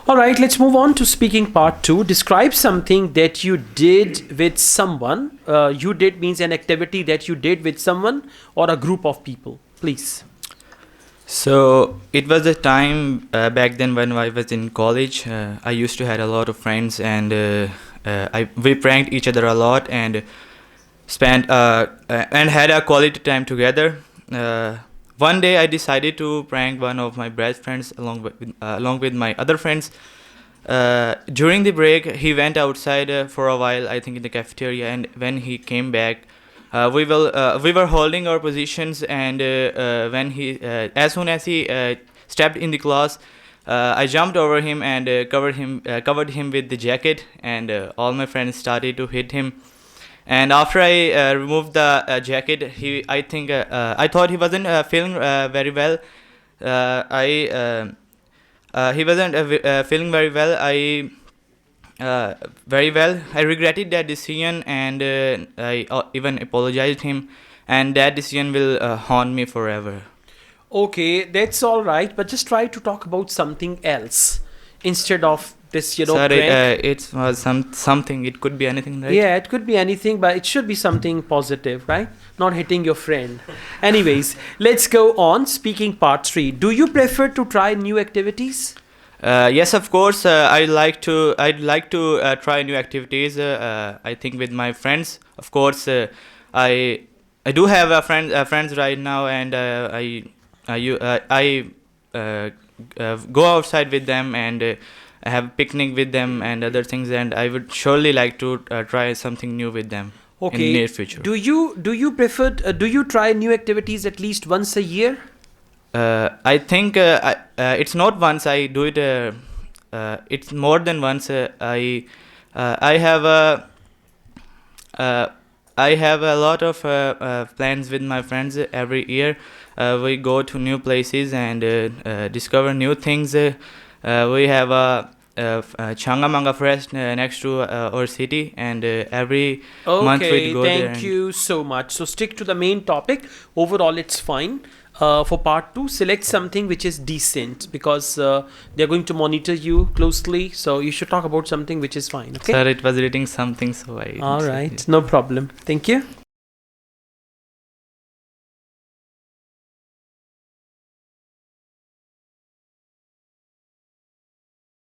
All right, let's move on to speaking part two. Describe something that you did with someone. You did means an activity that you did with someone or a group of people. Please. So it was a time back then when I was in college. I used to had a lot of friends, and we pranked each other a lot and spent and had a quality time together. One day I decided to prank one of my best friends along with my other friends. During the break, he went outside for a while, I think in the cafeteria, and when he came back, we were holding our positions, and as soon as he stepped in the class, I jumped over him and covered him with the jacket, and all my friends started to hit him. And after I removed the jacket, I thought he wasn't feeling very well. He wasn't feeling very well. I regretted that decision, and I even apologized him. And that decision will haunt me forever. Okay, that's all right, but just try to talk about something else instead of this, Sorry, prank. it was something. It could be anything, right? Yeah, it could be anything, but it should be something positive, right? Not hitting your friend. Anyways, let's go on. Speaking part three. Do you prefer to try new activities? Yes, of course. I'd like to try new activities. I think with my friends. Of course, I do have friends right now, and I go outside with them, and I have picnic with them and other things. And I would surely like to try something new with them in the near future. Do you prefer? Do you try new activities at least once a year? I think it's not once. I do it. It's more than once. I have a lot of plans with my friends every year. We go to new places and discover new things. We have a Changamanga Forest next to our city, and every month we go there. Thank you so much. So stick to the main topic. Overall, it's fine. For part two, select something which is decent, because they're going to monitor you closely. So you should talk about something which is fine. Okay. Sir, it was reading something, so I. All right, no problem. Thank you.